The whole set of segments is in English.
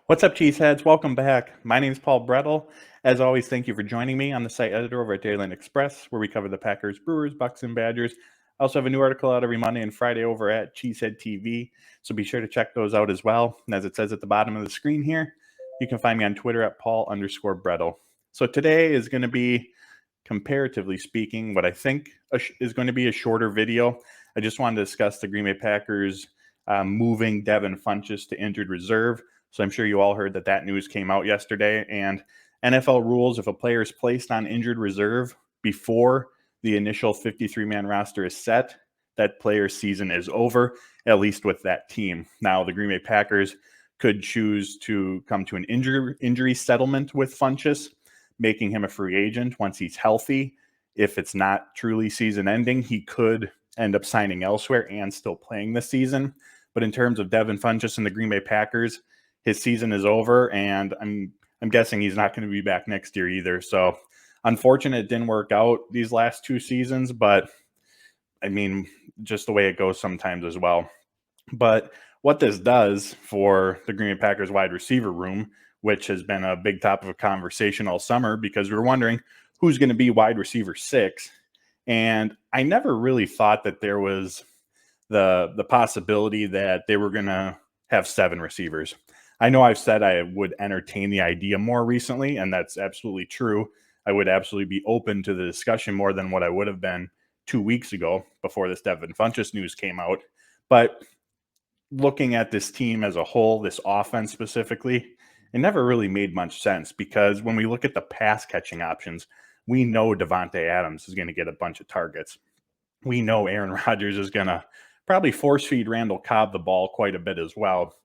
What's up, Cheeseheads? Welcome back. My name is Paul Brettel. As always, thank you for joining me. I'm the site editor over at Dailyland Express, where we cover the Packers, Brewers, Bucks, and Badgers. I also have a new article out every Monday and Friday over at Cheesehead TV, so be sure to check those out as well. And as it says at the bottom of the screen here, you can find me on Twitter at Paul_Brettel. So today is going to be, comparatively speaking, what I think is going to be a shorter video. I just wanted to discuss the Green Bay Packers moving Devin Funchess to injured reserve. So I'm sure you all heard that news came out yesterday. And NFL rules, if a player is placed on injured reserve before the initial 53-man roster is set, that player's season is over, at least with that team. Now, the Green Bay Packers could choose to come to an injury settlement with Funchess, making him a free agent once he's healthy. If it's not truly season ending, he could end up signing elsewhere and still playing this season. But in terms of Devin Funchess and the Green Bay Packers, his season is over, and I'm guessing he's not going to be back next year either. So unfortunate it didn't work out these last two seasons, but I mean, just the way it goes sometimes as well. But what this does for the Green Bay Packers wide receiver room, which has been a big topic of conversation all summer because we were wondering who's going to be wide receiver 6. And I never really thought that there was the possibility that they were going to have 7 receivers. I know I've said I would entertain the idea more recently, and that's absolutely true. I would absolutely be open to the discussion more than what I would have been 2 weeks ago before this Devin Funchess news came out. But looking at this team as a whole, this offense specifically, it never really made much sense because when we look at the pass catching options, we know Davante Adams is going to get a bunch of targets. We know Aaron Rodgers is going to probably force feed Randall Cobb the ball quite a bit as well.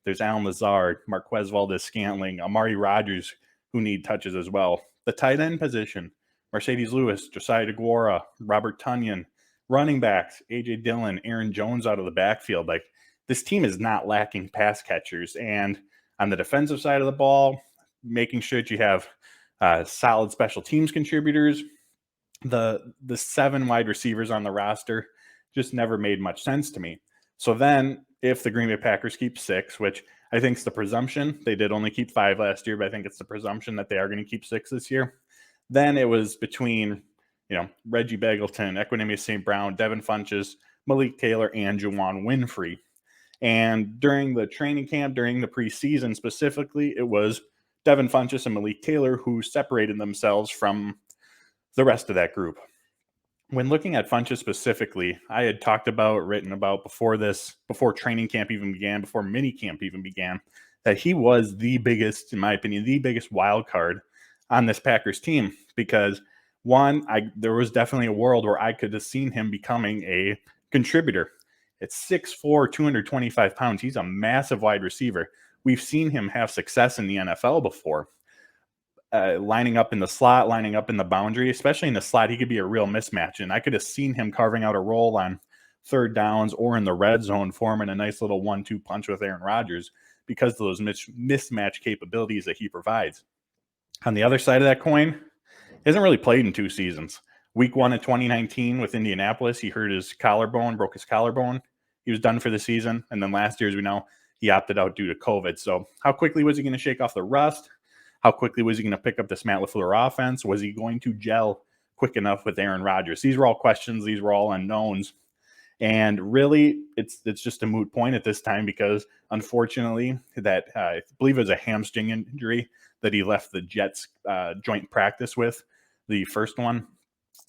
There's Allen Lazard, Marquez Valdes-Scantling, Amari Rodgers, who need touches as well. The tight end position, Mercedes Lewis, Josiah DeGuara, Robert Tonyan, running backs, A.J. Dillon, Aaron Jones out of the backfield. Like, this team is not lacking pass catchers. And on the defensive side of the ball, making sure that you have solid special teams contributors. The 7 wide receivers on the roster just never made much sense to me. So then if the Green Bay Packers keep 6, which I think is the presumption, they did only keep 5 last year, but I think it's the presumption that they are going to keep 6 this year. Then it was between, Reggie Begelton, Equanimeous St. Brown, Devin Funchess, Malik Taylor, and Juwann Winfree. And during the training camp, during the preseason specifically, it was Devin Funchess and Malik Taylor who separated themselves from the rest of that group. When looking at Funchess specifically, I had written about before training camp even began, before mini camp even began, that he was the biggest, in my opinion, the biggest wild card on this Packers team because there was definitely a world where I could have seen him becoming a contributor. At 6'4", 225 pounds, he's a massive wide receiver. We've seen him have success in the NFL before. Lining up in the slot, lining up in the boundary, especially in the slot, he could be a real mismatch. And I could have seen him carving out a role on third downs or in the red zone, forming a nice little 1-2 punch with Aaron Rodgers because of those mismatch capabilities that he provides. On the other side of that coin, he hasn't really played in 2 seasons. Week 1 of 2019 with Indianapolis, he hurt his collarbone, broke his collarbone. He was done for the season. And then last year, as we know, he opted out due to COVID. So how quickly was he going to shake off the rust? How quickly was he going to pick up this Matt LaFleur offense? Was he going to gel quick enough with Aaron Rodgers? These were all questions. These were all unknowns. And really, it's just a moot point at this time because, unfortunately, that I believe it was a hamstring injury that he left the Jets joint practice with, the first one.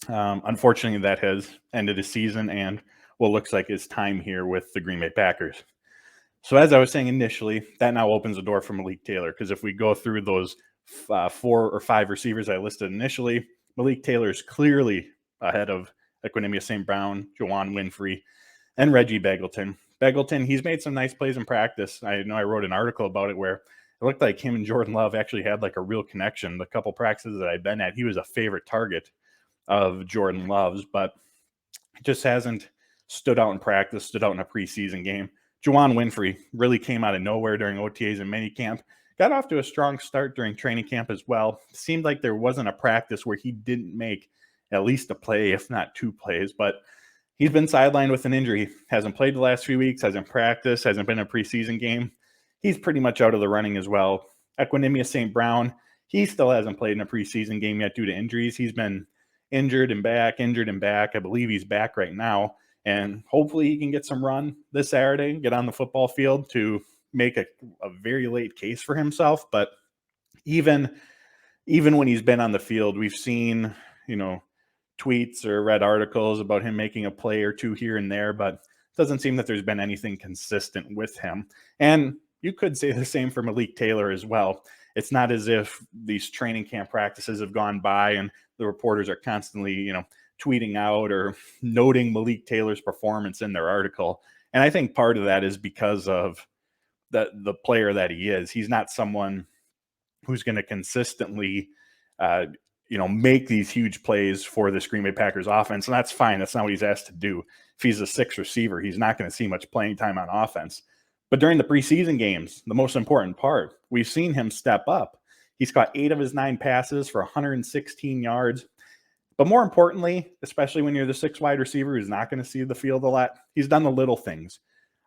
Unfortunately, that has ended his season and what looks like his time here with the Green Bay Packers. So as I was saying initially, that now opens the door for Malik Taylor because if we go through those 4 or 5 receivers I listed initially, Malik Taylor is clearly ahead of Equanimeous St. Brown, Juwann Winfree, and Reggie Begelton. Begelton, he's made some nice plays in practice. I know I wrote an article about it where it looked like him and Jordan Love actually had like a real connection. The couple practices that I've been at, he was a favorite target of Jordan Love's, but just hasn't stood out in practice, stood out in a preseason game. Juwann Winfree really came out of nowhere during OTAs and minicamp. Got off to a strong start during training camp as well. Seemed like there wasn't a practice where he didn't make at least a play, if not 2 plays. But he's been sidelined with an injury. Hasn't played the last few weeks, hasn't practiced, hasn't been in a preseason game. he's pretty much out of the running as well. Equanimeous St. Brown, he still hasn't played in a preseason game yet due to injuries. He's been injured and back. I believe he's back right now. And hopefully he can get some run this Saturday, get on the football field to make a very late case for himself. But even when he's been on the field, we've seen, tweets or read articles about him making a play or two here and there, but it doesn't seem that there's been anything consistent with him. And you could say the same for Malik Taylor as well. It's not as if these training camp practices have gone by and the reporters are constantly, tweeting out or noting Malik Taylor's performance in their article. And I think part of that is because of the player that he is. He's not someone who's going to consistently, make these huge plays for this Green Bay Packers offense. And that's fine. That's not what he's asked to do. If he's a sixth receiver, he's not going to see much playing time on offense. But during the preseason games, the most important part, we've seen him step up. He's caught 8 of his 9 passes for 116 yards. But more importantly, especially when you're the 6th wide receiver who's not going to see the field a lot, he's done the little things.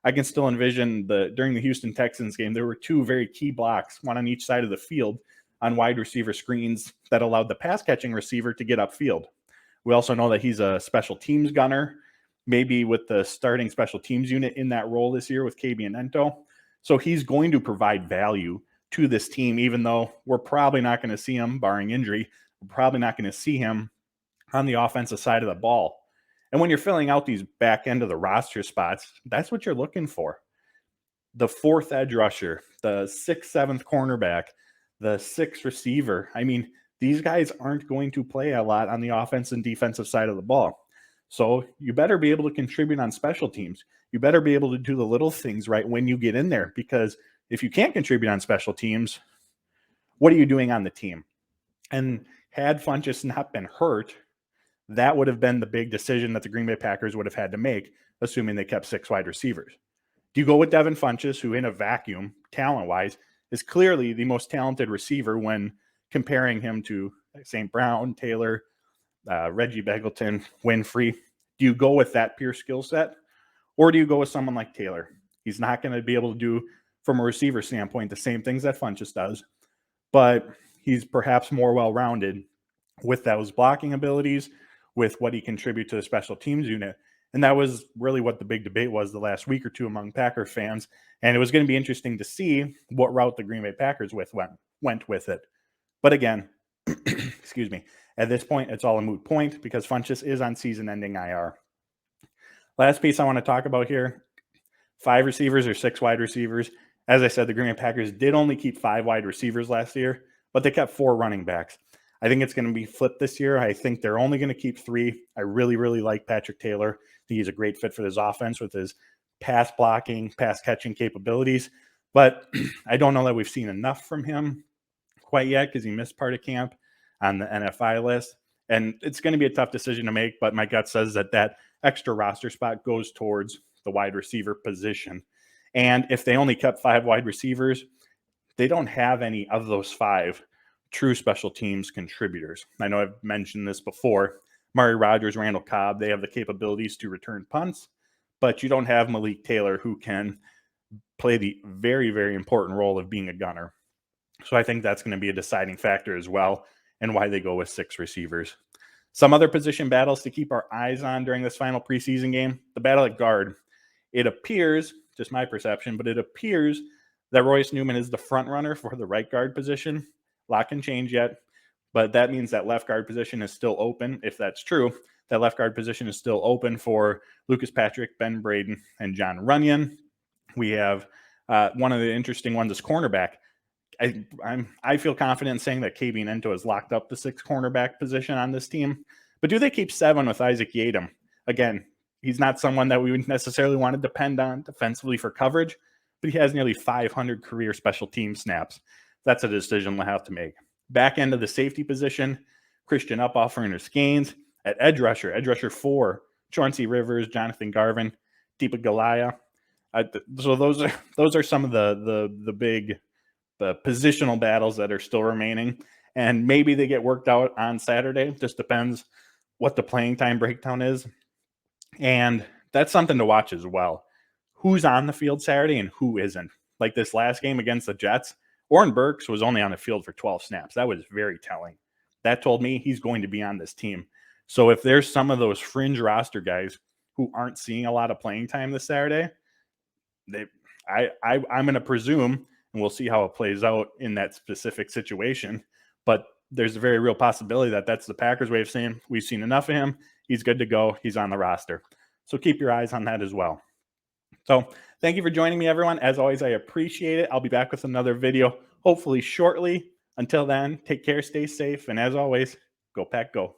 I can still envision during the Houston Texans game, there were 2 very key blocks, one on each side of the field on wide receiver screens that allowed the pass catching receiver to get upfield. We also know that he's a special teams gunner, maybe with the starting special teams unit in that role this year with KB and Ento. So he's going to provide value to this team, even though we're probably not going to see him, barring injury, we're probably not going to see him on the offensive side of the ball. And when you're filling out these back end of the roster spots, that's what you're looking for. The 4th edge rusher, the 6th, 7th cornerback, the 6th receiver. I mean, these guys aren't going to play a lot on the offense and defensive side of the ball. So you better be able to contribute on special teams. You better be able to do the little things right when you get in there, because if you can't contribute on special teams, what are you doing on the team? And had Funchess not been hurt, that would have been the big decision that the Green Bay Packers would have had to make, assuming they kept 6 wide receivers. Do you go with Devin Funchess, who in a vacuum, talent-wise, is clearly the most talented receiver when comparing him to St. Brown, Taylor, Reggie Begelton, Winfrey? Do you go with that pure skill set? Or do you go with someone like Taylor? He's not going to be able to do, from a receiver standpoint, the same things that Funchess does, but he's perhaps more well-rounded with those blocking abilities, with what he contributes to the special teams unit. And that was really what the big debate was the last week or two among Packer fans. And it was going to be interesting to see what route the Green Bay Packers went with it. But again, excuse me, at this point, it's all a moot point because Funchess is on season-ending IR. Last piece I want to talk about here, 5 receivers or 6 wide receivers. As I said, the Green Bay Packers did only keep 5 wide receivers last year, but they kept 4 running backs. I think it's going to be flipped this year. I think they're only going to keep 3. I really, really like Patrick Taylor. I think he's a great fit for this offense with his pass blocking, pass catching capabilities. But I don't know that we've seen enough from him quite yet because he missed part of camp on the NFI list. And it's going to be a tough decision to make, but my gut says that extra roster spot goes towards the wide receiver position. And if they only kept 5 wide receivers, they don't have any of those 5 true special teams contributors. I know I've mentioned this before. Murray Rogers, Randall Cobb, they have the capabilities to return punts, but you don't have Malik Taylor who can play the very, very important role of being a gunner. So I think that's going to be a deciding factor as well, and why they go with 6 receivers. Some other position battles to keep our eyes on during this final preseason game, the battle at guard. It appears, just my perception, but it appears that Royce Newman is the front runner for the right guard position. A lot can change yet, but that means that left guard position is still open. If that's true, that left guard position is still open for Lucas Patrick, Ben Braden, and John Runyon. We have one of the interesting ones is cornerback. I feel confident in saying that KB and Ento has locked up the 6th cornerback position on this team. But do they keep 7 with Isaac Yiadom? Again, he's not someone that we would necessarily want to depend on defensively for coverage, but he has nearly 500 career special team snaps. That's a decision we'll have to make. Back end of the safety position, Christian Uphoff, Ernest Gaines. At edge rusher 4, Chauncey Rivers, Jonathan Garvin, Deepa Galaya. So those are some of the big positional battles that are still remaining. And maybe they get worked out on Saturday. Just depends what the playing time breakdown is. And that's something to watch as well. Who's on the field Saturday and who isn't. like this last game against the Jets, Oren Burks was only on the field for 12 snaps. That was very telling. That told me he's going to be on this team. So if there's some of those fringe roster guys who aren't seeing a lot of playing time this Saturday, I'm going to presume, and we'll see how it plays out in that specific situation, but there's a very real possibility that that's the Packers way of saying we've seen enough of him. He's good to go. He's on the roster. So keep your eyes on that as well. So thank you for joining me, everyone. As always, I appreciate it. I'll be back with another video hopefully shortly. Until then, take care, stay safe, and as always, go Pack Go.